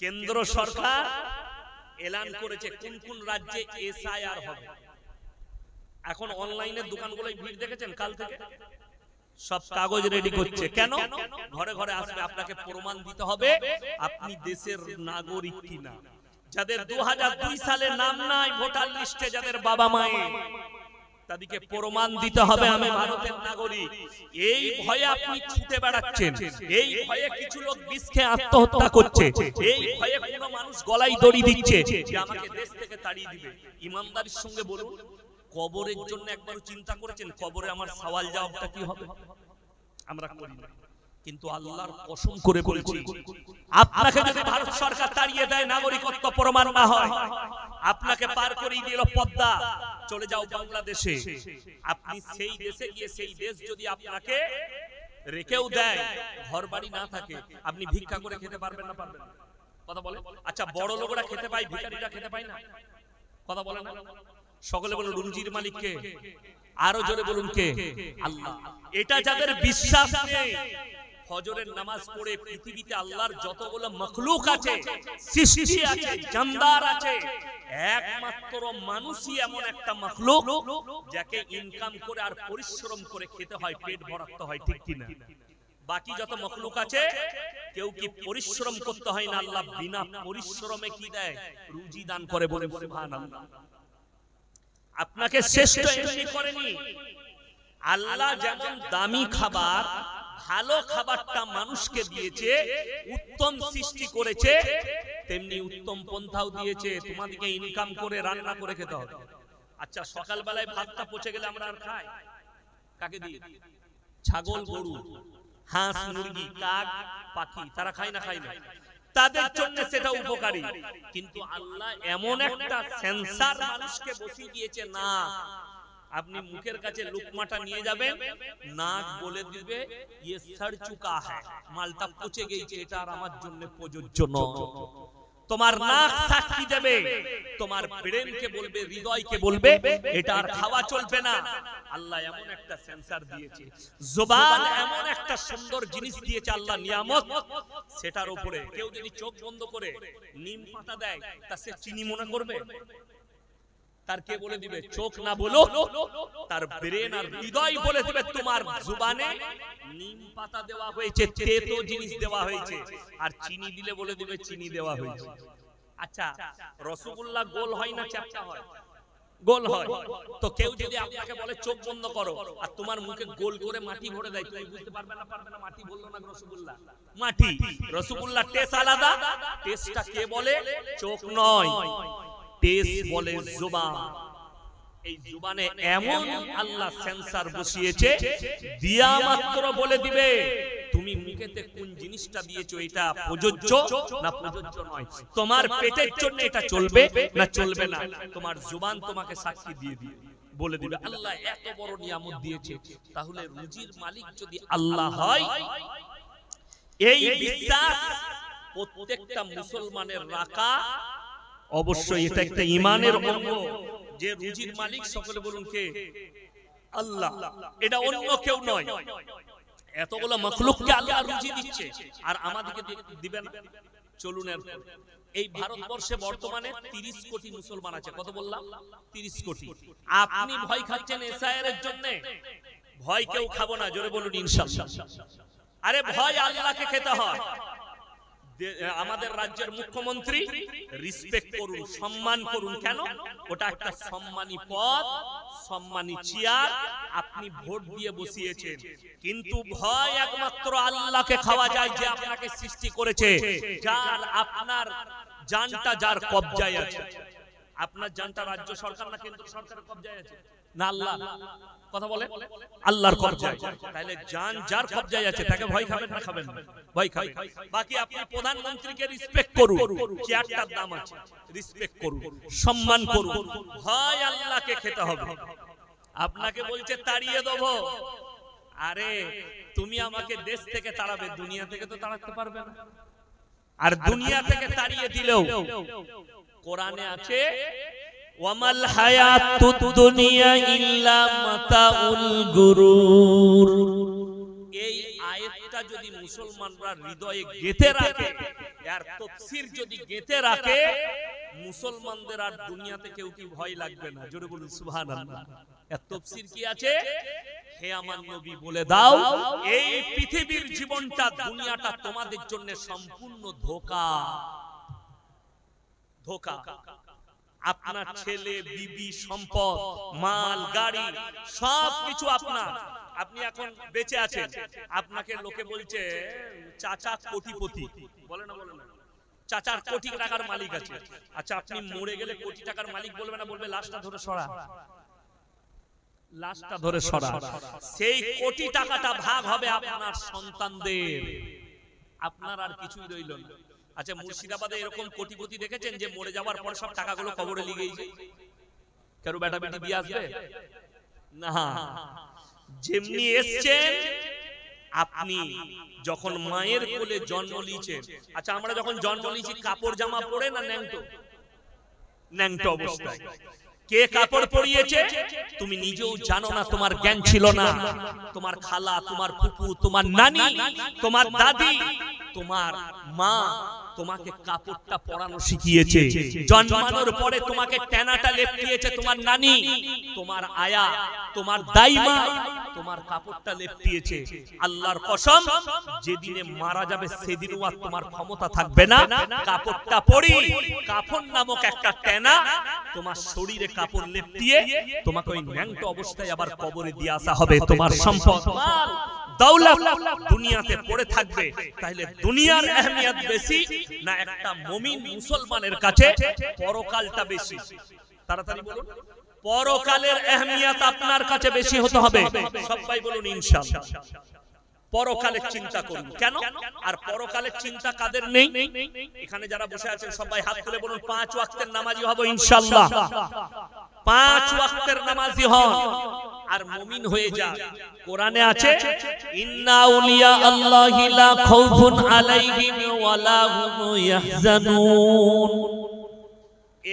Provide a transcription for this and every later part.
কেন্দ্র সরকার এলান করেছে কোন কোন রাজ্যে এসআইআর হবে। এখন অনলাইনের দোকানগুলোয় ভিড় দেখেছেন, কাল থেকে সব কাগজ রেডি করছে। কেন? ঘরে ঘরে আসবে, আপনাকে প্রমাণ দিতে হবে আপনি দেশের নাগরিক কিনা। যাদের 2002 সালে নাম নাই ভোটার লিস্টে, যাদের বাবা মায়ের, তাদেরকে প্রমাণ দিতে হবে আমি ভারতের নাগরিক। এই ভয়ে আপনি ছুটে বেড়াচ্ছেন, এই ভয়ে কিছু লোক বিষ খেয়ে আত্মহত্যা করছে, এই ভয়ে কোনো মানুষ গলায় দড়ি দিচ্ছে যে আমাকে দেশ থেকে তাড়িয়ে দিবে। ইমানদারির সঙ্গে বলুন, কবরের জন্য একবারও চিন্তা করেছেন কবরে আমার সওয়াল জবাবটা কি হবে? আমরা করি না। কিন্তু আল্লাহর কসম করে বলছি, আপনাকে যদি ভারত সরকার তাড়িয়ে দেয়, নাগরিকত্ব প্রমাণ না হয়, আপনাকে পার করিয়ে দিল পদ্মা, চলে যাও বাংলাদেশে। আপনি সেই দেশে গিয়ে, সেই দেশ যদি আপনাকে রেখেও দেয়, ঘর বাড়ি না থাকে, আপনি ভিক্ষা করে খেতে পারবেন না? পারবেন? কথা বলে। আচ্ছা, বড় লোকরা খেতে পায়, ভিখারিরা খেতে পায় না? কথা বলে না? সকলে বলুন রুজির মালিক কে? আরো জোরে বলুন কে? আল্লাহ। এটা যাদের বিশ্বাস নেই, ফজরের নামাজ পড়ে পৃথিবীতে আল্লাহর যতগুলো মখলুক আছে, সৃষ্টি আছে, জানদার আছে, একমাত্র মানুষই এমন একটা মখলুক যাকে ইনকাম করে আর পরিশ্রম করে খেতে হয়, পেট ভরাতে হয়, ঠিক কি না? বাকি যত মখলুক আছে কেউ কি পরিশ্রম করতে হয় না, আল্লাহ বিনা পরিশ্রমে কি দেয়? রুজি দান করে। বলে সুবহানাল্লাহ। আপনাকে শ্রেষ্ঠ এমনি করেনি। আল্লাহ যেমন দামি খাবার, ভালো খাবারটা মানুষকে দিয়েছে, উত্তম সৃষ্টি করেছে, তেমনি উত্তম পন্থাও দিয়েছে, তোমাদেরকে ইনকাম করে রান্না করে খেতে হবে। আচ্ছা, সকালবেলায় ভাতটা পচে গেলে আমরা আর খাই? কাকে দিই? ছাগল, গরু, হাঁস, মুরগি, কাক, পাখি, তারা খায় না? খায় না? তাদের জন্য সেটা উপকারী। কিন্তু আল্লাহ এমন একটা সেন্সর মানুষকে বসিয়ে দিয়েছে, না আপনি মুখের কাছে লুকমাটা নিয়ে যাবেন, নাক বলে দিবে ইয়ে সড় চুকা হ্যায়, মালটা পচে গেছে, এটা আর আমার জন্য প্রযোজ্য নয়। তোমার নাক সাক্ষী দেবে, তোমার ব্রেনকে বলবে, হৃদয়কে বলবে এটা আর খাওয়া চলবে না। আল্লাহ এমন একটা সেন্সর দিয়েছে, জবান এমন একটা সুন্দর জিনিস দিয়েছে আল্লাহ নিয়ামত, সেটার উপরে কেউ যদি চোখ বন্ধ করে নিম পাতা দেয়, তা সে চিনি মনে করবে? তার কে বলে দিবে? চোখ না বলো, তার ব্রেন আর হৃদয় বলে দিবে তোমার জুবানে নিম পাতা দেওয়া হয়েছে, তেতো জিনিস দেওয়া হয়েছে। আর চিনি দিলে বলে দিবে চিনি দেওয়া হয়েছে। আচ্ছা, রসগোল্লা গোল হয় না চ্যাপ্টা হয়? গোল হয়। তো কেউ যদি আপনাকে বলে চোখ বন্ধ করো, আর তোমার মুখে গোল করে মাটি ভরে দেয়, তুমি বুঝতে পারবে না? পারবে না? মাটি বললো না রসগোল্লা, মাটি। রসগোল্লা টেস্ট আলাদা, টেস্টটা কে বলে? চোখ নয়, টেস্ট বলে জুবান। এই জুবানে এমন আল্লাহ সেন্সর বসিয়েছে, দিয়া মাত্র বলে দিবে তুমি মুখেতে কোন জিনিসটা দিয়েছো, এটা প্রযোজ্য না প্রযোজ্য নয়, তোমার পেটের জন্য এটা চলবে না চলবে না। তোমার জুবান তোমাকে সাক্ষী দিয়ে দিবে, বলে দিবে। আল্লাহ এত বড় নিয়ামত দিয়েছে, তাহলে রুজির মালিক যদি আল্লাহ হয়, এই বিশ্বাস প্রত্যেকটা মুসলমানের রাখা অবশ্যই। এটা একটা ঈমানের অঙ্গ যে রুজির মালিক, সকলে বলুন কে? আল্লাহ। এটা অন্য কেউ নয়। এতগুলো মাখলুককে আল্লাহ রুজি দিচ্ছে, আর আমাদেরকে দিবে না? চলুন, এই ভারতবর্ষে বর্তমানে 30 কোটি মুসলমান আছে। কত বললাম? 30 কোটি। আপনি ভয় খাচ্ছেন এসআইআর এর জন্য? ভয় কেউ খাবো না, জোরে বলুন ইনশাআল্লাহ। আরে ভয় আল্লাহকে খেতে হয়। আমাদের রাজ্যের মুখ্যমন্ত্রী রেসপেক্ট করুন, সম্মান করুন। কেন? ওটা একটা সম্মানী পদ, সম্মানী চেয়ার, আপনি ভোট দিয়ে বসিয়েছেন। কিন্তু ভয় একমাত্র আল্লাহকে খাওয়া যায়, যে আপনাকে সৃষ্টি করেছে, যার আপনার জানটা যার কবজায় আছে। আপনার জানটা রাজ্য সরকার না কেন্দ্র সরকারের কবজায় আছে? না, আল্লাহ। কথা বলে আল্লাহর কবজায়। তাহলে জান যার কবজায় আছে, তাকে ভয় খাবেন না? খাবেন না? ভয় খাবেন। বাকি আপনি প্রধানমন্ত্রীকে রেসপেক্ট করুন, চেয়ারটার দাম আছে, রেসপেক্ট করুন, সম্মান করুন। ভয় আল্লাহকে খেতে হবে। আপনাকে বলছে তাড়িয়ে দেব, আরে তুমি আমাকে দেশ থেকে তাড়াবে, দুনিয়া থেকে তো তাড়াতে পারবে না। আর দুনিয়া থেকে তাড়িয়ে দিলেও কোরআনে আছে, ওয়ামাল হায়াতুদ দুনিয়া ইল্লা মাতাউল গুরুর। এই আয়াতটা যদি মুসলমানরা হৃদয়ে গেঁথে রাখে, আর তাফসীর যদি গেঁথে রাখে, মুসলমানদের আর দুনিয়াতে কেউ কি ভয় লাগবে না। জোরে বলুন সুবহানাল্লাহ। এর তাফসীর কি আছে? হে আমার নবী বলে দাও, এই পৃথিবীর জীবনটা, দুনিয়াটা তোমাদের জন্য সম্পূর্ণ ধোঁকা। ধোঁকা। আপনার ছেলে, বিবি, সম্পদ, মাল, গাড়ি সবকিছু আপনার। আপনি এখন বেঁচে আছেন, আপনাকে লোকে বলছে চাচা কোটিপতি, বলে না বলে না, চাচার কোটি টাকার মালিক আছে। আচ্ছা, আপনি মরে গেলে কোটি টাকার মালিক বলবে না, বলবে লাশটা ধরে সরা, লাশটা ধরে সরা। সেই কোটি টাকাটা ভাগ হবে আপনার সন্তানদের, আপনার আর কিছুই রইল না। আচ্ছা, মুর্শিদাবাদে এরকম কোটিপতি দেখেছেন যে মরে যাওয়ার পর সব টাকাগুলো কবরে লিগেইছে? কারো বেটা বেটি বিয়ে আসবে না। যেমনি এসছেন, আপনি যখন মায়ের কোলে জন্ম নিয়েছেন, আচ্ছা আমরা যখন জন্ম নিয়েছি কাপড় জামা পরে না ন্যাংটো? ন্যাংটো অবস্থায়। কে কাপড় পরিয়েছে তুমি নিজেও জানো না, তোমার জ্ঞান ছিল না। তোমার খালা, তোমার ফুপু, তোমার নানি, তোমার দাদি, তোমার মা তোমাকে কাপড়টা পরানো শিখিয়েছে। জন্মানোর পরে তোমাকে টানাটা লেপটিয়েছে তোমার নানি, তোমার আয়া, তোমার দাইমা তোমার কাপড়টা লেপটিয়েছে। আল্লাহর কসম, যেদিনে মারা যাবে সেদিনও আর তোমার ক্ষমতা থাকবে না কাপড়টা পরি, কাফন নামক একটা টানা তোমার শরীরে কাপড় লেপটিয়ে তোমাকে ওই ন্যাংটো অবস্থায় আবার কবরে দিয়ে আসা হবে। তোমার সম্পদ, মাল, দৌলত দুনিয়াতে পড়ে থাকবে। তাহলে দুনিয়ার আহমিয়ত বেশি না একটা মুমিন মুসলমানের কাছে পরকালটা বেশি? তাড়াতাড়ি বলুন, পরকালের আহমিয়ত আপনার কাছে বেশি হতে হবে। সবাই বলুন ইনশাআল্লাহ। পরকালের চিন্তা করুন। কেন? আর পরকালের চিন্তা কাদের নেই? এখানে যারা বসে আছেন সবাই হাত তুলে বলুন 5 ওয়াক্তের নামাজি হব ইনশাআল্লাহ। 5 ওয়াক্তের নামাজি হন আর মুমিন হয়ে যান। কোরআনে আছে ইন্না আউলিয়া আল্লাহি লা খাউফুন আলাইহিম ওয়া লা হুম ইয়াহজানুন।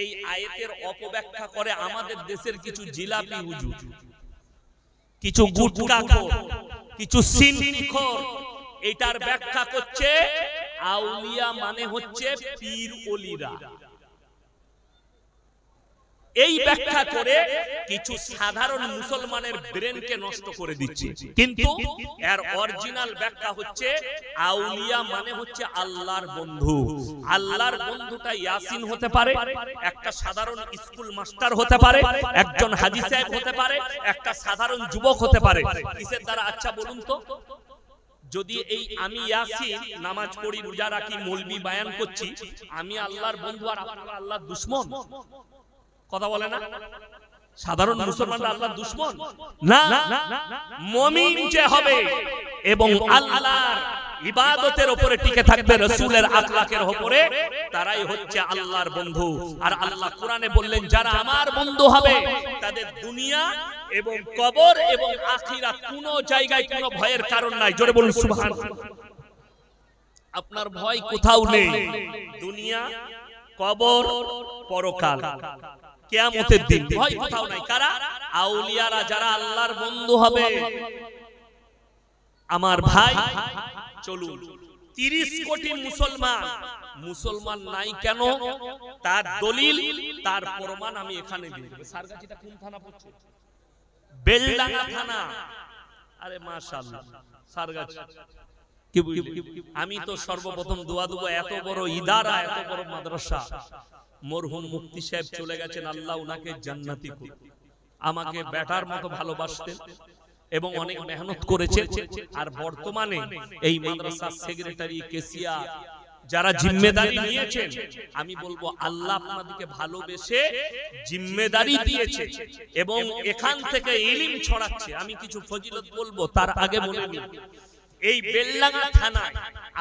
এই আয়াতের অপব্যাখ্যা করে আমাদের দেশের কিছু জিলাপি হুজুর, কিছু গুটকাখোর, কিছু সিন্নিখোর। এটার ব্যাখ্যা করছে আউলিয়া মানে হচ্ছে পীর ওলিরা। এই ব্যাখ্যা করে কিছু সাধারণ মুসলমানের ব্রেনকে নষ্ট করে দিচ্ছে। কিন্তু এর অরিজিনাল ব্যাখ্যা হচ্ছে আউলিয়া মানে হচ্ছে আল্লাহর বন্ধু। আল্লাহর বন্ধুটা ইয়াসিন হতে পারে, একটা সাধারণ স্কুল মাস্টার হতে পারে, একজন হাজী সাহেব হতে পারে, একটা সাধারণ যুবক হতে পারে। কিসের দ্বারা? আচ্ছা বলুন তো, যদি এই আমি ইয়াসিন নামাজ পড়ি, রোজা রাখি, মৌলবি বায়ান করছি, আমি আল্লাহর বন্ধু আর আপনারা আল্লাহর দুশমন? কথা বলে না? সাধারণ মুসলমানরা আল্লাহর দুশমন না। মুমিন যে হবে এবং আল্লাহর ইবাদতের উপরে টিকে থাকবে, রাসূলের আখলাকের উপরে, তারাই হচ্ছে আল্লাহর বন্ধু। আর আল্লাহ কোরআনে বললেন যারা আমার বন্ধু হবে তাদের দুনিয়া এবং কবর এবং আখিরাত কোনো জায়গায় কোনো ভয়ের কারণ নাই। জোরে বলুন সুবহানাল্লাহ। আপনার ভয় কোথাও নেই। দুনিয়া, কবর, পরকাল, কিয়ামতের দিন ভয় কোথাও নাই। কারা? আউলিয়ারা, যারা আল্লাহর বন্ধু হবে। আমার ভাই চলুন, 30 কোটি মুসলমান নাই কেন? তার দলিল, তার প্রমাণ আমি এখানে দিই। সারগাছিটা কোন থানা পড়ছে? বেলডাঙ্গা থানা। আরে মাশাআল্লাহ, সারগাছি। কি বুঝলি? আমি তো সর্বপ্রথম দোয়া দেব, এত বড় ইদারা, এত বড় মাদ্রাসা, মরহুম মুফতি সাহেব চলে গেছেন, আল্লাহ উনাকে জান্নাতি করুন। আমাকে বেটার মতো ভালোবাসতেন এবং অনেক মেহনত করেছেন। আর বর্তমানে এই মাদ্রাসার সেক্রেটারি, কেসিয়ার যারা জিম্মেদারি নিয়েছেন, আমি বলবো আল্লাহ আপনাদেরকে ভালোবেসে জিম্মেদারি দিয়েছে এবং এখান থেকে ইলম ছড়াচ্ছে। আমি কিছু ফজিলত বলবো, তার আগে বলে নিই, এই বেলডাঙ্গা থানায়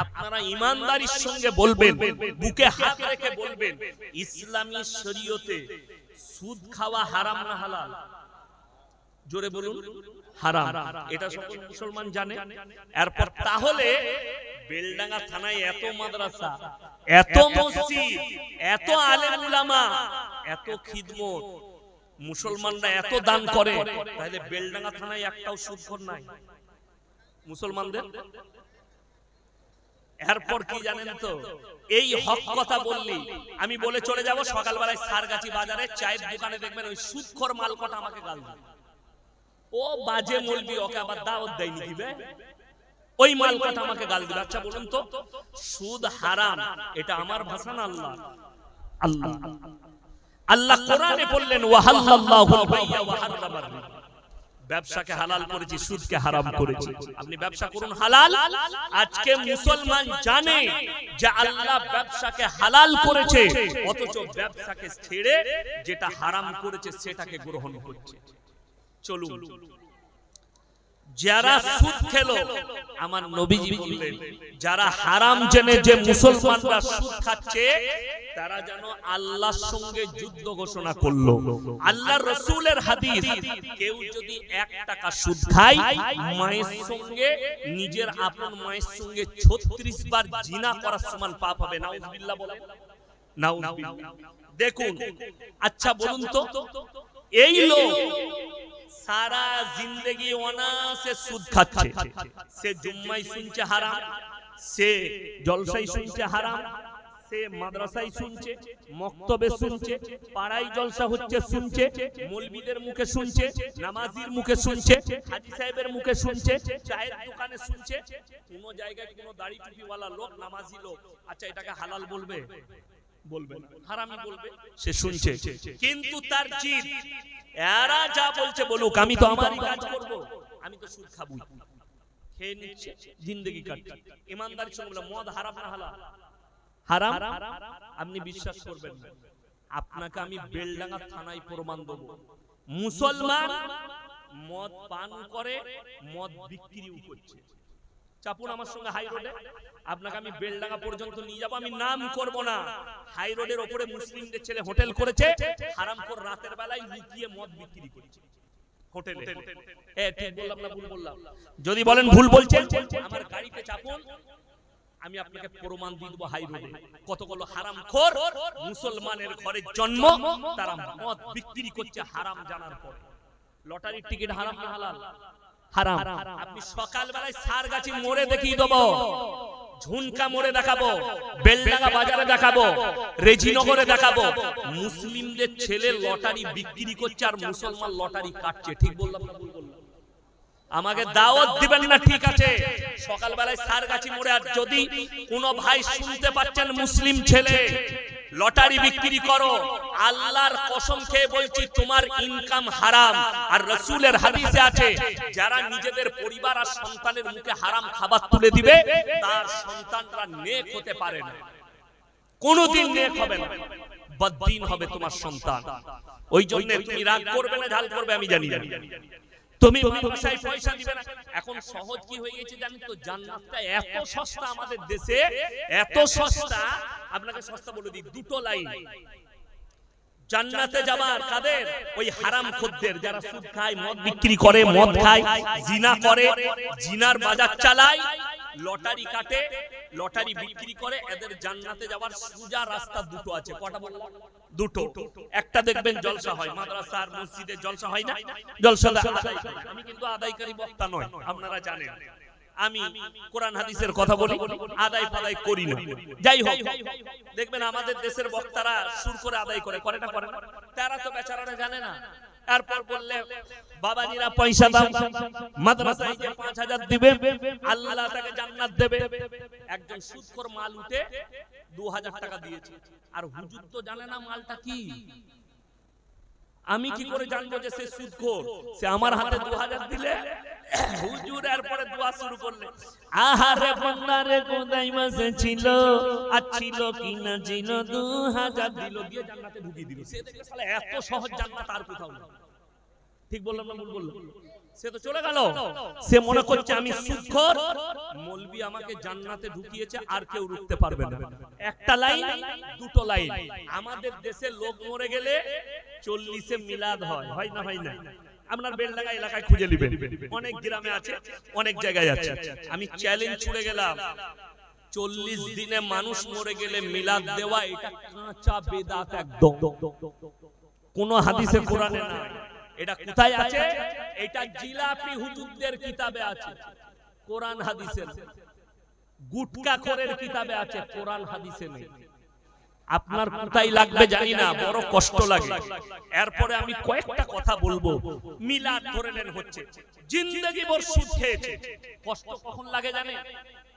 আপনারা ইমানদারির সঙ্গে বলবেন, বুকে হাত রেখে বলবেন, ইসলামী শরীয়তে সুদ খাওয়া হারাম না হালাল? জোরে বলুন হারাম। এটা সকল মুসলমান জানে। এরপর তাহলে বেলডাঙ্গা থানায় এত মাদ্রাসা, এত মসজিদ, এত আলেম উলামা, এত খিদমত, মুসলমানরা এত দান করে, তাহলে বেলডাঙ্গা থানায় একটাও সুদখোর নাই? মুসলমানদের। এরপর কি জানেন তো, এই হক কথা বললি আমি বলে চলে যাব, সকালবেলায় সারগাছি বাজারে চায়ের দোকানে দেখবেন ওই সুদখোর মালকটা আমাকে গাল দেয়। ও বাজে মলবি, ওকে আবার দাওয়াত দেয়নি দিবে, ওই মালকটা আমাকে গাল দিবে। আচ্ছা বলুন তো, সুদ হারাম এটা আমার ভাষা না আল্লাহ? আল্লাহ আল্লাহ কোরআনে বললেন ওয়াহাল্লাল্লাহুল বাইয়া ওয়া হাররামার রিবা, ব্যবসাকে হালাল করেছি, সুদকে হারাম করেছি। আপনি ব্যবসা করুন হালাল। আজকে মুসলমান জানে যে আল্লাহ ব্যবসাকে হালাল করেছে, অথচ ব্যবসাকে ছেড়ে যেটা হারাম করেছে সেটাকে গ্রহণ করছে। চলুন, যারা সুদ খেলো, আমার নবীজি বললেন যারা হারাম জেনে যে মুসলমানরা সুদ খাচ্ছে তারা যেন আল্লাহর সঙ্গে যুদ্ধ ঘোষণা করলো। আল্লাহর রাসূলের হাদিস, কেউ যদি 1 টাকা সুদ খায়, মায়ের সঙ্গে, নিজের আপন মায়ের সঙ্গে 36 বার জিনা করার সমান পাপ হবে। নাউযুবিল্লাহ বলেন, নাউযুবিল্লাহ। দেখুন, আচ্ছা বলুন তো, এই লোক সারা জিন্দেগি অনাসে সুদ খাচ্ছে, সে জুম্মাই শুনছে হারাম, সে জলসাই শুনছে হারাম, সে মাদ্রাসায় শুনছে, মক্তবে শুনছে, পাড়ায় জলসা হচ্ছে শুনছে, মৌলবীদের মুখে শুনছে, নামাজির মুখে শুনছে, হাজী সাহেবের মুখে শুনছে, চায়ের দোকানে শুনছে। কোন জায়গায় কোন দাড়ি টুপিওয়ালা লোক, নামাজি লোক, আচ্ছা এটাকে হালাল বলবে? বলবে না, হারামই বলবে। সে শুনছে, কিন্তু তার জিদ, এরা যা বলছে বলুক, আমি তো আমারই কাজ করব, আমি তো সুদ খাবো, খেয়ে নিচ্ছে, জিন্দেগি কাটছে। ইমানদারির সঙ্গে বলে মদ হারাম না হালাল? হারাম। আপনি বিশ্বাস করবেন না, আপনাকে আমি বেলডাঙ্গা থানায় প্রমাণ দেব, মুসলমান মদ পান করে, মদ বিক্রিও করছে। চাপুন আমার সঙ্গে হাই রোডে, আপনাকে আমি বেলডাঙ্গা পর্যন্ত নিয়ে যাব, আমি নাম করব না। হাই রোডের উপরে মুসলিমদের ছেলে হোটেল করেছে, হারামখোর রাতের বেলায় লুকিয়ে মদ বিক্রি করছে হোটেলে। ঠিক বললাম না ভুল বললাম? যদি বলেন ভুল বলছেন, আমার গাড়িতে চাপুন, আমি আপনাকে প্রমাণ দিয়ে দেব হাই রোডে কতগুলো হারামখোর মুসলমানের ঘরে জন্ম, তারা মদ বিক্রি করছে হারাম জানার পরে। লটারির টিকিট হারাম না হালাল? হারাম। আপনি সকালবেলায় সারগাছি মোড়ে দেখিয়ে দেবো, ঝুনকা মোড়ে দেখাবো, বেলডাঙ্গা বাজারে দেখাবো, রেজিনগরে দেখাবো, মুসলিমদের ছেলে লটারি বিক্রি করছে আর মুসলমান লটারি কাটছে। ঠিক বললাম না ভুল বললাম? আমাকে দাওয়াত দিবেন না, ঠিক আছে, সকালবেলায় সারগাছি মোড়ে। আর যদি কোনো ভাই শুনতে পাচ্ছেন মুসলিম ছেলে লটারি বিক্রি করো, আল্লাহর কসম খেয়ে বলছি তোমার ইনকাম হারাম। আর রাসূলের হাদিসে আছে, যারা নিজেদের পরিবার আর সন্তানের মুখে হারাম খাবার তুলে দিবে তার সন্তানরা নেক হতে পারে না, কোনোদিন নেক হবে না, বদদিন হবে তোমার সন্তান। ওই জন্য তুমি রাগ করবে না, ঝাল করবে আমি জানি না, তুমি মাদ্রাসায় পয়সা দিবে না। এখন সহজ কি হয়ে গেছে জানেন তো, জান্নাতটা এত সস্তা আমাদের দেশে, এত সস্তা। আপনাকে সস্তা বলে দিই, 2টো লাইন। জান্নাতে যাবার কাদের? ওই হারামখোরদের, যারা সুদ খায়, মদ বিক্রি করে, মদ খায়, জিনা করে, জিনার বাজার চালায়, লটারি কাটে, লটারি বিক্রি করে, এদের জান্নাতে যাওয়ার সোজা রাস্তা 2টো আছে। কটা বললাম? 2টো। একটা দেখবেন জলসা হয়, মাদ্রাসা আর মসজিদে জলসা হয় না? জলসা আদায়। আমি কিন্তু আদায়কারী বক্তা নয়, আপনারা জানেন। আমি কোরআন হাদিসের কথা বলি, আদায় ফাদায় করি না। যাই হোক, দেখবেন আমাদের দেশের বক্তারা সুর করে আদায় করে, করে না? করে না? তারা তো বেচারারা জানে না। এরপর বললে বাবাজিরা পয়সা দাও, মাদ্রাসায় যে 5000 দিবে আল্লাহ তাকে জান্নাত দেবে। একজন সুদখোর মাল উঠে 2000 টাকা দিয়েছে, আর হুজুর তো জানে না মালটা কি। আমি কি করে জানবো যে সে সুদখোর? সে আমার হাতে 2000 দিলে হুজুর এরপরে দোয়া শুরু করলে, আহারে বান্দারে কোদাই মাসে ছিল আর ছিল কি না ছিল, 2000 দিল, দিয়ে জান্নাতে ঢুকিয়ে দিল। সে দেখলে শালা এত সহজ জান্নাত আর কোথাও না। ঠিক বললাম না ভুল বললাম? সে তো চলে গেল, সে মনে করছে আমি সুদখোর, মৌলবি আমাকে জান্নাতে ঢুকিয়েছে, আর কেউ রুখতে পারবে না। একটা লাইন, 2টো লাইন। আমাদের দেশে লোক মরে গেলে 40-এ মিলাদ হয়, হয় না? হয় না? আপনার বেলডাঙ্গা এলাকায় খুঁজে নেবেন, অনেক গ্রামে আছে, অনেক জায়গায় আছে। আমি চ্যালেঞ্জ ছুড়ে গেলাম, 40 দিনে মানুষ মরে গেলে মিলাদ দেওয়া এটা কাঁচা বেদাত একদম, কোন হাদিসে কোরআনে নাই। এটা কোথায় আছে? এটা জিলাপি হুজুরদের কিতাবে আছে। কোরআন হাদিসে গুটকাখোরের কিতাবে আছে, কোরআন হাদিসে নেই। আপনার কোথায় লাগবে জানি না, বড় কষ্ট লাগে। এরপরে আমি কয়েকটা কথা বলবো। মিলাদ ধরে নেন হচ্ছে, জিন্দেগি ভর সুদ খেয়েছে। কষ্ট কখন লাগে জানেন?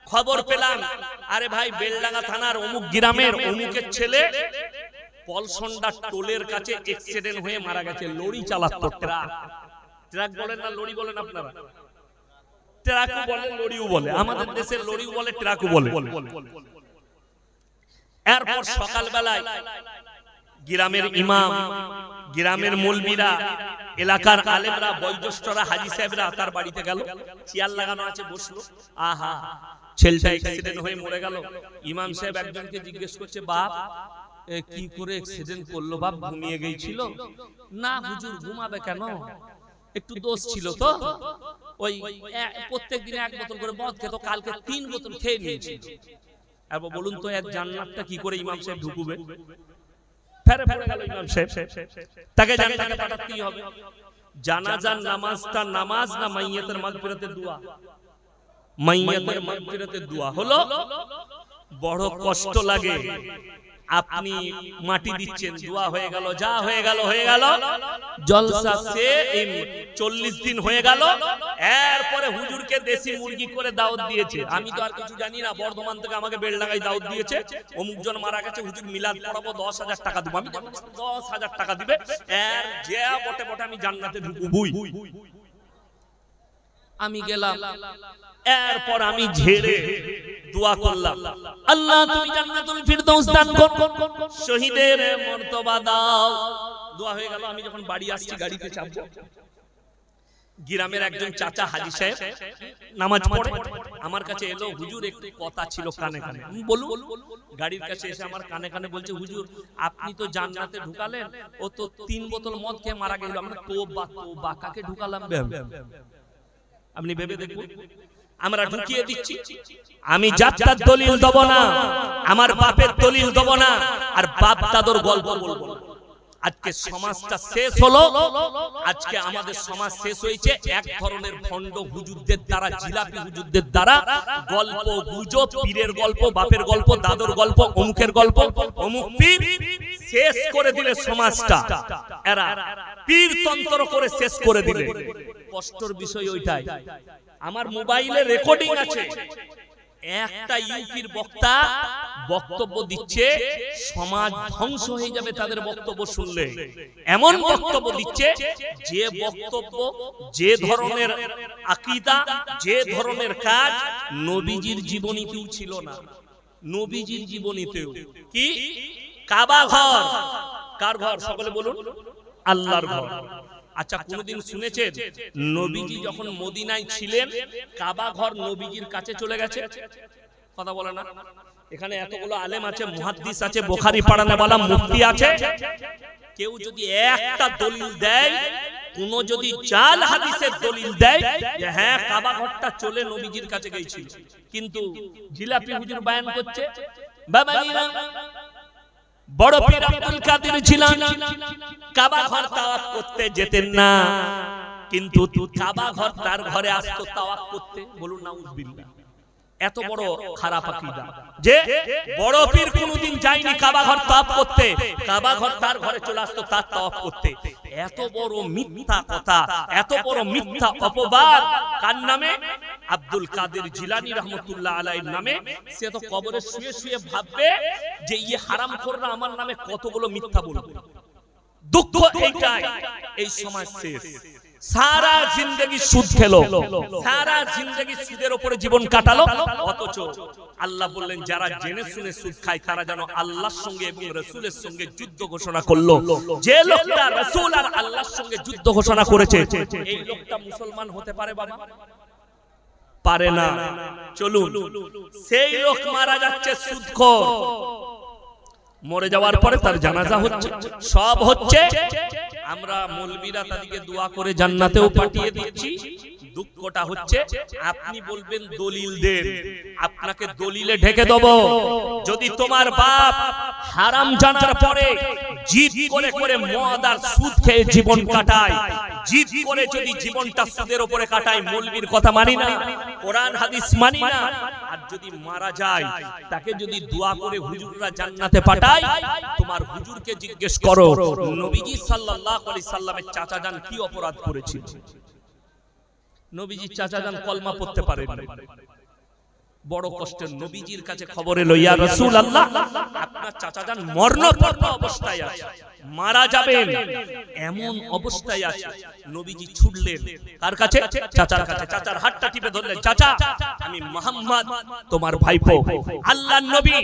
খবর পেলাম, আরে ভাই বেলডাঙ্গা থানার অমুক গ্রামের অমুকের ছেলে পলসন্ডা টোলের কাছে অ্যাক্সিডেন্ট হয়ে মারা গেছে। লরি চালাতো, ট্রাক। ট্রাক বলেন না লরি বলেন আপনারা? ট্রাকও বলে লরিও বলে, আমাদের দেশের লরিও বলে ট্রাকও বলে। এরপর সকালবেলায় গ্রামের ইমাম, গ্রামের মৌলবীরা, এলাকার আলেমরা, বয়োজ্যেষ্ঠরা, হাজী সাহেবরা তার বাড়িতে গেল। চেয়ার লাগানো আছে, বসলো। আহা, ছেলেটা অ্যাক্সিডেন্ট হয়ে মরে গেল। ইমাম সাহেব একজনকে জিজ্ঞেস করছে, বাপ কি করে অ্যাক্সিডেন্ট করলো বাপ? ঘুমিয়ে গিয়েছিল? না হুজুর, ঘুমাবে কেন, একটু দোষ ছিল তো। ওই প্রত্যেক দিনে এক বোতল করে মদ খেত, কালকে 3 বোতল খেয়ে নিয়েছিল। এবার বলুন তো এর জান্নাতটা কি করে ইমাম সাহেব ঢুকবে? ফেরে ফেরে গেল ইমাম সাহেব, তাকে জান্নাতে পাঠাতেই হবে। জানাজার নামাজটা নামাজ না মাইয়াতের মাগফিরাতের দোয়া? মাইয়াতের মাগফিরাতের দোয়া হলো। বড় কষ্ট লাগে। আপনি মাটি দিচ্ছেন, দোয়া হয়ে গেল, যা হয়ে গেল হয়ে গেল, জলসা সে 40 দিন হয়ে গেল। এরপরে হুজুরকে দেশি মুরগি করে দাওয়াত দিয়েছে। আমি তো আর কিছু জানি না, বর্ধমান থেকে আমাকে বেলডাঙ্গায় দাওয়াত দিয়েছে, অমুক জন মারা গেছে, হুজুর মিলাদ পড়াবো, 10,000 টাকা দেবো। আমি 10,000 টাকা দিবে, এর যে বটে বটে আমি জান্নাতে ঢুকবই। আমি গেলাম, এরপর আমি ঝেড়ে দোয়া করলাম, আল্লাহ তুমি জান্নাতুল ফিরদৌস দান করো, শহীদের মর্তবা দাও। দোয়া হয়ে গেল। আমি যখন বাড়ি আসছি, গাড়িতে চাপবো, গ্রামের একজন চাচা হাজী সাহেব নামাজ পড়ে আমার কাছে এলো, হুজুর একটু কথা ছিল কানে কানে। বলুন। গাড়ির কাছে এসে আমার কানে কানে বলছে, হুজুর আপনি তো জান্নাতে ঢুকালেন, ও তো 3 বোতল মদ খেয়ে মারা গেল। আমরা তোবা তোবা, কাকে ঢুকালাম? আপনি ভেবে দেখুন। আমরা ঢুকিয়ে দিচ্ছি। আমি জাতটার দলিল দেব না, আমার বাপের দলিল দেব না, আর বাপ দাদুর গল্প বলবো না। আজকে সমাজটা শেষ হলো। আজকে আমাদের সমাজ শেষ হয়েছে এক ধরনের ভণ্ড হুজুরদের দ্বারা, জিলাপি হুজুরদের দ্বারা। গল্প গুজব, পীরের গল্প, বাপের গল্প, দাদুর গল্প, অমুকের গল্প, অমুক পীর শেষ করে দিলে সমাজটা। এরা পীরতন্ত্র করে শেষ করে দিলে। কষ্টের বিষয় ওইটাই। আমার মোবাইলে রেকর্ডিং আছে, একটা ইউপির বক্তা বক্তব্য দিচ্ছে, সমাজ ধ্বংস হয়ে যাবে তাদের বক্তব্য শুনলে। এমন বক্তব্য দিচ্ছে যে বক্তব্য, যে ধরনের আকীদা, যে ধরনের কাজ নবীজির জীবনীতেও ছিল না। নবীজির জীবনীতেও কি? কাবা ঘর কার ঘর? সকলে বলুন। আল্লাহর ঘর। আচ্ছা, কোনদিন শুনেছেন নবীজি যখন মদিনায় ছিলেন কাবা ঘর নবীজির কাছে চলে গেছে? কথা বলে না। এখানে এতগুলো আলেম আছে, মুহাদ্দিস আছে, বুখারী পড়ানেওয়ালা মুফতি আছে, কেউ যদি একটা দলিল দেয়, কোন যদি জাল হাদিসের দলিল দেয় যে হ্যাঁ কাবা ঘরটা চলে নবীজির কাছে গিয়েছিল, কিন্তু জিলাপি হুজুর বয়ান করছে বাবাজিরা, বড় পীর আব্দুল কাদের জিলানী কাবা ঘর তাওয়াফ করতে যেতেন না, কিন্তু কাবা ঘর তার ঘরে আসতো তাওয়াফ করতে। বলুন নাউজুবিল্লাহ। এত বড় খারাপ আকীদা যে বড় পীর কোনদিন যায়নি কাবা ঘর তাওয়াফ করতে, কাবা ঘর তার ঘরে চলে আসতো তার তাওয়াফ করতে। এত বড় মিথ্যা কথা, এত বড় মিথ্যা অপবাদ কার নামে? আব্দুল কাদের জিলানী রহমতুল্লাহ আলাইহির নামে। সে তো কবরে শুয়ে শুয়ে ভাববে যে এই হারামখোররা আমার নামে কতগুলো মিথ্যা বলবে। দুঃখ এইটাই, এই সমাজ শেষ। সারা জিন্দেগি সুদ খেলো, সারা জিন্দেগি সুদের উপরে জীবন কাটালো, অথচ আল্লাহ বললেন যারা জেনে শুনে সুদ খায় তারা যেন আল্লাহর সঙ্গে এবং রাসূলের সঙ্গে যুদ্ধ ঘোষণা করলো। যে লোকটা রাসূল আর আল্লাহর সঙ্গে যুদ্ধ ঘোষণা করেছে, এই লোকটা মুসলমান হতে পারে বাবা? পারে না। চলুন, সেই লোক মারা যাচ্ছে সুদখোর, মরে যাওয়ার পরে তার জানাজা হচ্ছে, সব হচ্ছে। আমরা মৌলবীরা তাদেরকে দোয়া করে জান্নাতেও পাঠিয়ে দিচ্ছি। দুঃখটা হচ্ছে আপনি বলবেন দলিল দেন, আপনাকে দলিলে ঢেকে দেব। যদি তোমার বাপ হারাম জানার পরে জিদ করে করে মদ আর সুদ খেয়ে জীবন কাটায়, জিদ করে যদি জীবনটা সুদের উপরে কাটাই, মৌলবীর কথা মানি না, কোরআন হাদিস মানি না, আর যদি মারা যায় তাকে যদি দোয়া করে হুজুররা জান্নাতে পাঠায়, তোমার হুজুরকে জিজ্ঞেস করো নবীজি সাল্লাল্লাহু আলাইহি সাল্লামের চাচাজান কি অপরাধ করেছিল? নবীজির চাচাজান কলমা পড়তে পারেন না। বড় কষ্টের নবীজির কাছে খবর এলো, ইয়া রাসূলুল্লাহ, আপনার চাচাজান মরণাপন্ন অবস্থায় আছে, মারা যাবেন এমন অবস্থায় আছে। নবীজি ছুটলেন কার কাছে? চাচার কাছে। চাচার হাতটা টিপে ধরলেন, চাচা আমি মুহাম্মদ তোমার ভাইপো, আল্লাহর নবী,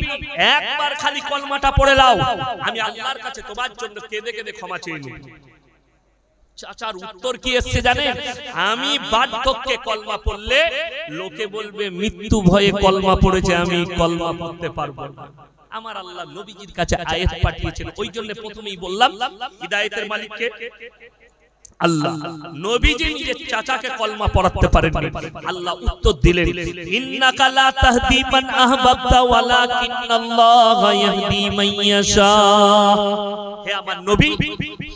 একবার খালি কলমাটা পড়ে নাও, আমি আল্লাহর কাছে তোমার জন্য কেঁদে কেঁদে ক্ষমা চেয়ে নেব। চাচার উত্তর কি এসেছে জানেন? আমি বার্ধক্যে কলমা পড়লে লোকে বলবে মৃত্যু ভয়ে কলমা পড়েছে, আমি কলমা পড়তে পারবো না। আমার আল্লাহ নবীজির কাছে আয়াত পাঠিয়েছেন, ওই জন্য প্রথমেই বললাম হিদায়াতের মালিককে আল্লাহ। নবীজি নিজের চাচাকে কলমা পড়াতে পারেননি, আল্লাহ উত্তর দিলেন, ইন্নাকা লা তাহদি মান আহবাবতা ওয়ালাকিন্নাল্লাহা ইয়াহদি মান ইয়াশা। হে আমার নবী,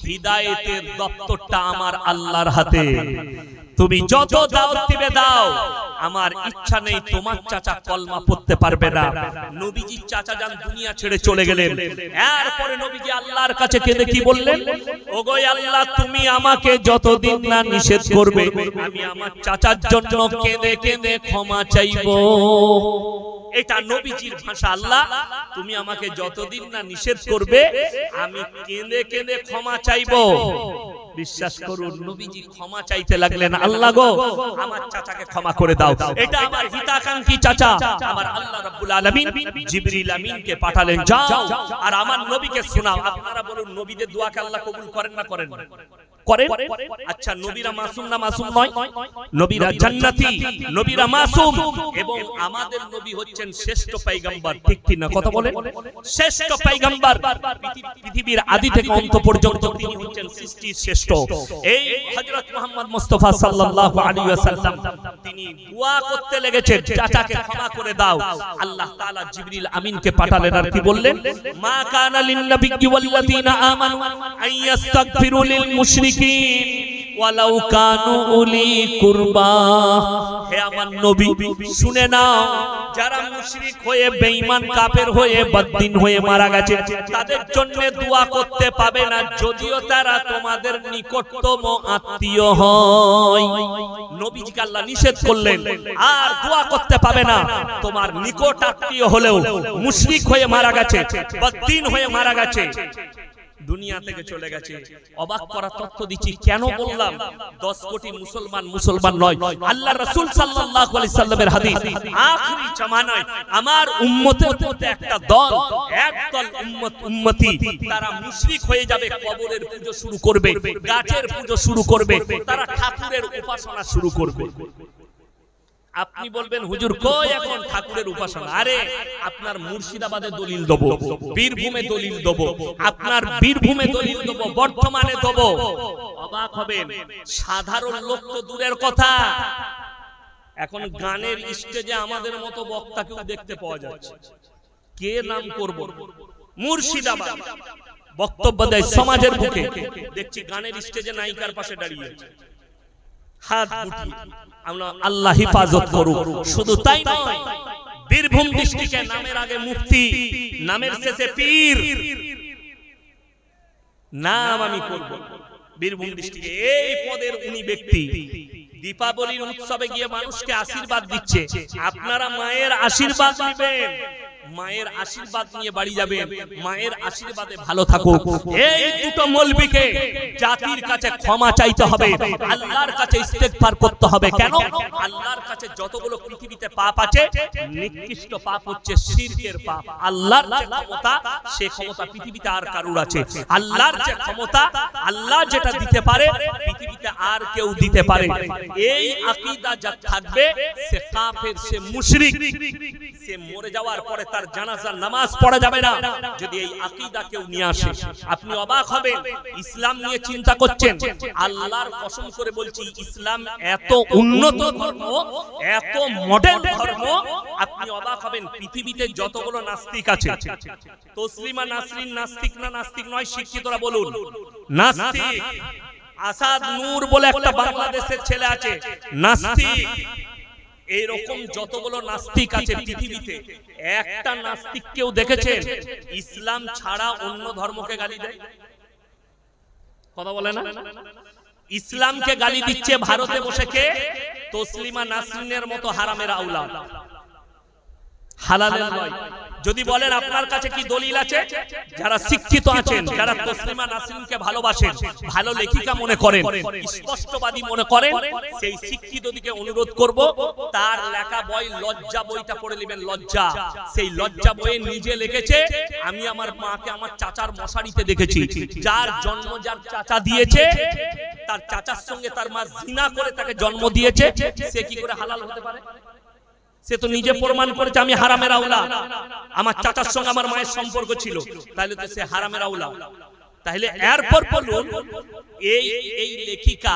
হিদায়াতের দপ্তরটা আমার আল্লাহর হাতে, তুমি যত দাওয়াত দিবে দাও, আমার ইচ্ছা নেই তোমার চাচা কলমা পড়তে পারবে না। নবীজির চাচা যান দুনিয়া ছেড়ে চলে গেলেন। এরপরে নবীজি আল্লাহর কাছে কেঁদে কি বললেন? ওগো আল্লাহ, তুমি আমাকে যতদিন না নিষেধ করবে, আমি আমার চাচার জন্য কেঁদে কেঁদে ক্ষমা চাইবো। এটা নবীজির ভাষা। আল্লাহ, তুমি আমাকে যতদিন না নিষেধ করবে, আমি কেঁদে কেঁদে ক্ষমা চাইবো। বিশ্বাস করুন, নবীজি ক্ষমা চাইতে লাগলেন, আল্লাহ গো, আমার চাচাকে ক্ষমা করে দাও। এটা আমার হিতাকাঙ্ক্ষী চাচা। আমার আল্লাহ রাব্বুল আলামিন জিবরিল আমিনকে পাঠালেন, যাও আর আমার নবীকে শোনাও। আপনারা বলুন, নবীদের দোয়াকে আল্লাহ কবুল করেন না করেন? করেন। আচ্ছা, নবীরা মাসুম না মাসুম নয়? নবীরা জান্নাতি, নবীরা মাসুম, এবং আমাদের নবী হচ্ছেন শ্রেষ্ঠ পয়গম্বর, ঠিক কি না? কথা বলেন, শ্রেষ্ঠ পয়গম্বর। পৃথিবীর আদি থেকে অন্ত পর্যন্ত তিনি হচ্ছেন সৃষ্টির শ্রেষ্ঠ। এই হযরত মুহাম্মদ মুস্তাফা সাল্লাল্লাহু আলাইহি ওয়াসাল্লাম তিনি দোয়া করতে লেগেছেন, চাচাকে ক্ষমা করে দাও। আল্লাহ তাআলা জিবরিল আমিনকে পাঠালেন, আর কি বললেন? মা কানা লিন নাবিয়্যি ওয়াল্লাযীনা আমানু আইয়াস্তাগফিরু লিল মুশরিকিন ওয়ালাউ কানু উলি কুরবা। হে আমার নবী, শুনে নাও, যারা মুশরিক হয়ে, বেঈমান কাফের হয়ে, বদ্দিন হয়ে মারা গেছে, তাদের জন্য দোয়া করতে পাবে না, যদিও তারা তোমাদের নিকটতম আত্মীয় হয়। নবীজিকে আল্লাহ নিষেধ করলেন, আর দোয়া করতে পাবে না, তোমার নিকট আত্মীয় হলেও মুশরিক হয়ে মারা গেছে, বদ্দিন হয়ে মারা গেছে, দুনিয়া থেকে চলে গেছে। অবাক করা তথ্য দিচ্ছি, কেন বললাম 10 কোটি মুসলমান নয়, আল্লাহ রাসূল সাল্লাল্লাহু আলাইহি সাল্লামের হাদিস, আখেরি জামানায় আমার উম্মতের মধ্যে একটা দল, একদল উম্মতি, তারা মুশরিক হয়ে যাবে, কবরের পূজা শুরু করবে, গাছের পূজা শুরু করবে, তারা ঠাকুরের উপাসনা শুরু করবে। আপনি বলবেন, হুজুর কই এখন ঠাকুরের উপাসনা? আরে, আপনার মুর্শিদাবাদে দলিল দেব, বীরভূমে দলিল দেব, আপনার বীরভূমে দলিল দেব, বর্তমানে দেব। অবাক হবেন, সাধারণ লোক তো দূরের কথা, এখন গানের স্টেজে আমাদের মতো বক্তাকেও দেখতে পাওয়া যাচ্ছে। কে নাম করব? মুর্শিদাবাদ বক্তব্য দেয় সমাজের বুকে, দেখছি গানের স্টেজে নায়িকার পাশে দাঁড়িয়ে আছে, হাত গুটিয়ে। আল্লাহ হিফাজত করুক। শুধু তাই নয়, বীরভূম ডিস্ট্রিক্টে নামের আগে মুফতি, নামের শেষে পীর, নাম আমি করব। বীরভূম ডিস্ট্রিক্টে এই পদের উনি ব্যক্তি দীপাবলির উৎসবে গিয়ে মানুষকে আশীর্বাদ দিচ্ছে। আপনারা মায়ের আশীর্বাদ নেবেন, মায়ের আশীর্বাদ নিয়ে বাড়ি যাবেন, মায়ের আশীর্বাদে ভালো থাকুক। এই দুটো মৌলবীকে জাতির কাছে ক্ষমা চাইতে হবে, আল্লাহর কাছে ইস্তেগফার করতে হবে। কেন? আল্লাহর কাছে যতগুলো পৃথিবীতে পাপ আছে, নিকৃষ্ট পাপ হচ্ছে শিরকের পাপ। আল্লাহর যে ক্ষমতা, সে ক্ষমতা পৃথিবীতে আর কারুর আছে? আল্লাহর যে ক্ষমতা, আল্লাহ যেটা দিতে পারে, পৃথিবীতে আর কেউ দিতে পারে। এই আকীদা যা থাকবে, সে কাফের, সে মুশরিক, সে মরে যাওয়ার পরে তার জানাজার নামাজ পড়া যাবে না, যদি এই আকীদা কেউ নিয়ে আসে। আপনি অবাক হবেন, ইসলাম নিয়ে চিন্তা করছেন, আল্লাহর কসম করে বলছি, ইসলাম এত উন্নত ধর্ম, এত মডেল ধর্ম, আপনি অবাক হবেন। পৃথিবীতে যতগুলো নাস্তিক আছে, তসলিমা নাসরিন নাস্তিক না নাস্তিক নয়? শিক্ষিতরা বলুন, নাস্তিক। আসাদ নূর বলে একটা বাংলাদেশের ছেলে আছে, নাস্তিক। এইরকম যতগুলো নাস্তিক আছে পৃথিবীতে, একটা নাস্তিক কেউ দেখেছেন ইসলাম ছাড়া অন্য ধর্মকে গালি দেয়? কথা বলে না? ইসলামকে গালি দিচ্ছে ভারতে বসে কে? তসলিমা নাসরিনের মতো হারামের আওলাদ, হালালের নয়। যদি বলেন আপনার কাছে কি দলিল আছে? যারা শিক্ষিত আছেন, যারা তসলিমা নাসরিনকে ভালোবাসেন, ভালো লেখিকা মনে করেন, স্পষ্টবাদী মনে করেন, সেই শিক্ষিত দিকে অনুরোধ করব তার লেখা বই লজ্জা বইটা পড়ে নেবেন। লজ্জা, সেই লজ্জা বইয়ে নিজে লিখেছে, আমি আমার মাকে আমার চাচার মশারিতে দেখেছি। যার জন্ম যার চাচা দিয়েছে, তার চাচার সঙ্গে তার মা জিনা করে তাকে জন্ম দিয়েছে, সে কি করে হালাল হতে পারে? সে তো নিজে প্রমাণ করেছে আমি হারামের আওলাদ, আমার চাচার সঙ্গে আমার মায়ের সম্পর্ক ছিল, তাহলে তো সে হারামের আওলাদ। তাহলে এরপর বলুন, এই লেখিকা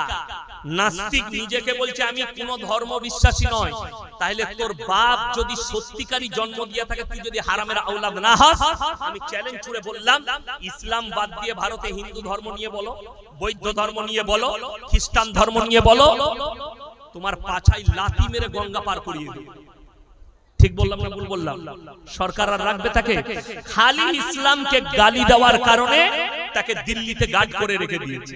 নাস্তিক নিজেকে বলছে আমি কোন ধর্ম বিশ্বাসী নয়, তাহলে তোর বাপ যদি সত্যিকারই জন্ম দিয়ে থাকে, তুই যদি হারামের আওলাদ না হস, আমি চ্যালেঞ্জ ছুড়ে বললাম, ইসলাম বাদ দিয়ে ভারতে হিন্দু ধর্ম নিয়ে বলো, বৌদ্ধ ধর্ম নিয়ে বলো, খ্রিস্টান ধর্ম নিয়ে বলো, তোমার পাছায় লাথি মেরে গঙ্গা পার করিয়ে দিবে। ঠিক বললাম না ভুল বললাম? সরকার আর রাখবে তাকে? খালি ইসলামকে গালি দেওয়ার কারণে তাকে দিল্লিতে গার্ড করে রেখে দিয়েছে।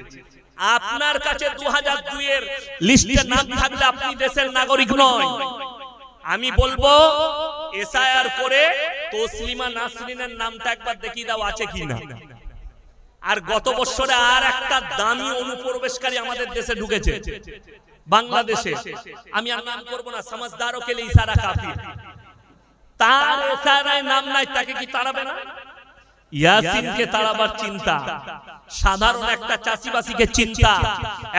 আপনার কাছে 2002 এর লিস্টে নাম থাকলে আপনি দেশের নাগরিক নয়। আমি বলবো এসআইআর করে তসলিমা নাসরিনের নামটা একবার দেখিয়ে দাও আছে কিনা। আর গত বছরে আর একটা দামি অনুপ্রবেশকারী আমাদের দেশে ঢুকেছে, বাংলাদেশে। আমি আর নাম করব না, সমাজদারও কে লিয়ে ইশারা কাফি। তার এসআইআর নাম নাই, তাকে কি তাড়াবে না? ইয়াসিনকে তাড়াবার চিন্তা, সাধারণ একটা চাষিবাসীকে চিন্তা,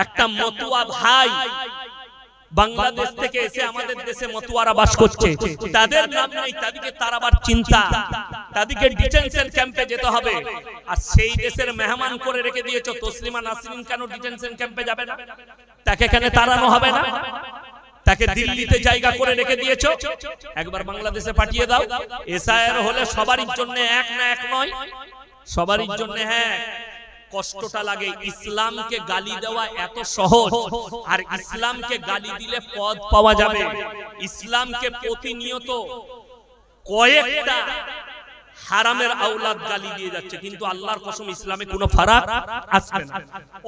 একটা মতুয়া ভাই বাংলাদেশ থেকে এসে আমাদের দেশে মতুয়ারা বাস করছে, তাদের নাম নেই, তাদেরকে তাড়াবার চিন্তা, তাদেরকে ডিটেনশন ক্যাম্পে যেতে হবে। আর সেই দেশের মেহমান করে রেখে দিয়েছো তসলিমা নাসরিন, কেন ডিটেনশন ক্যাম্পে যাবে না? তাকে কেন তাড়ানো হবে না? তাকে দিল্লিতে জায়গা করে রেখে দিয়েছো, একবার বাংলাদেশে পাঠিয়ে দাও। এসআইআর হলে সবারই জন্য এক না এক নয়, সবারই জন্য। হ্যাঁ, কষ্টটা লাগে। ইসলামকে গালি দেওয়া এত সহজ, আর ইসলামকে গালি দিলে পদ পাওয়া যাবে। ইসলামকে প্রতিনিয়ত কয়েকটা হারামের আওলাদ গালি দিয়ে যাচ্ছে, কিন্তু আল্লাহর কসম ইসলামে কোনো ফারাক আসবে না।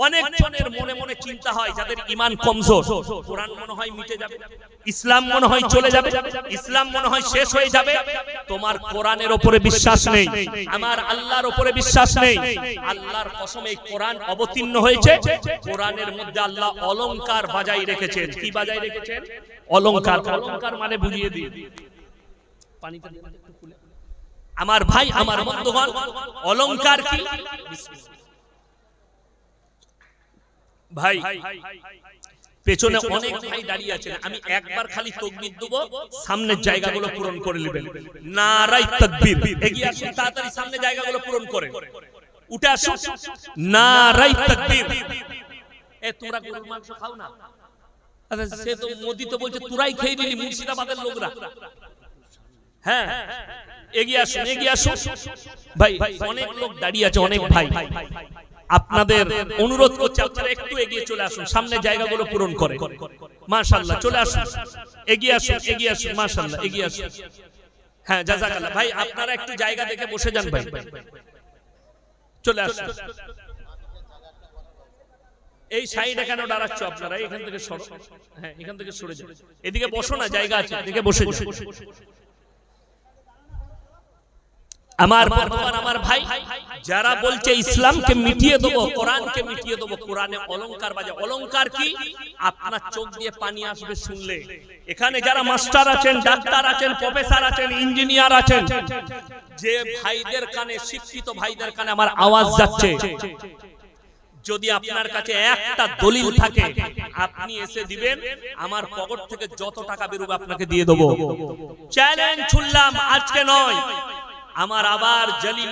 অনেক জনের মনে মনে চিন্তা হয়, যাদের ঈমান কমজোর, কোরআন মনে হয় মিটে যাবে, ইসলাম মনে হয় চলে যাবে, ইসলাম মনে হয় শেষ হয়ে যাবে। তোমার কোরআনের উপরে বিশ্বাস নেই, আমার আল্লাহর উপরে বিশ্বাস নেই। আল্লাহর কসম এই কোরআন অবতীর্ণ হয়েছে, কোরআনের মধ্যে আল্লাহ অলংকার বাজাই রেখেছেন। কি বাজাই রেখেছেন? অলংকার। অলংকার মানে বুঝিয়ে দিই, পানিটা একটু খুলে। আমার ভাই, আমার বন্ধুগণ, অলংকার কি? ভাই পেছনে অনেক ভাই দাঁড়িয়ে আছেন, আমি একবার খালি তাকবীর দেব, সামনের জায়গাগুলো পূরণ করে নেবেন। নারায়ে তাকবীর। এগিয়ে আসুন, তাড়াতাড়ি সামনে জায়গাগুলো পূরণ করে উঠে আসুন। নারায়ে তাকবীর। এ তোমরা গরুর মাংস খাও না? আচ্ছা, সে তো মোদি তো বলছে তোরাই খেয়ে নিলি, মুর্শিদাবাদের লোকরা। হ্যাঁ, এগিয়ে আসুন, এগিয়ে আসুন। ভাই অনেক লোক দাঁড়িয়ে আছে, অনেক ভাই, আপনাদের অনুরোধ করছি আপনারা একটু এগিয়ে চলে আসুন, সামনে জায়গাগুলো পূরণ করে। মাশাআল্লাহ, চলে আসুন, এগিয়ে আসুন, এগিয়ে আসুন, মাশাআল্লাহ, এগিয়ে আসুন। হ্যাঁ, জাযাকাল্লাহ। ভাই আপনারা একটু জায়গা দেখে বসে যান, ভাই চলে আসুন। এই সাইডে কেন দাঁড়াচ্ছ আপনারা? এখান থেকে সরো, হ্যাঁ এখান থেকে সরে যান, এদিকে বসো না, জায়গা আছে, এদিকে বসে যান। আমার বন্ধুগণ, আমার ভাই, যারা বলছে ইসলামকে মিটিয়ে দেবো, কোরআনকে মিটিয়ে দেবো, কোরআনে অলংকার বাজে। অলংকার কি? আপনার চোখ দিয়ে পানি আসবে শুনলে। এখানে যারা মাস্টার আছেন, ডাক্তার আছেন, প্রফেসর আছেন, ইঞ্জিনিয়ার আছেন, যে ভাইদের কানে, শিক্ষিত ভাইদের কানে আমার আওয়াজ যাচ্ছে, যদি আপনার কাছে একটা দলিল থাকে আপনি এসে দিবেন, আমার পকেট থেকে যত টাকা বেরোবে আপনাকে দিয়ে দেবো। চ্যালেঞ্জ ছুড়লাম, আজকে নয়, আমার আবার জলিল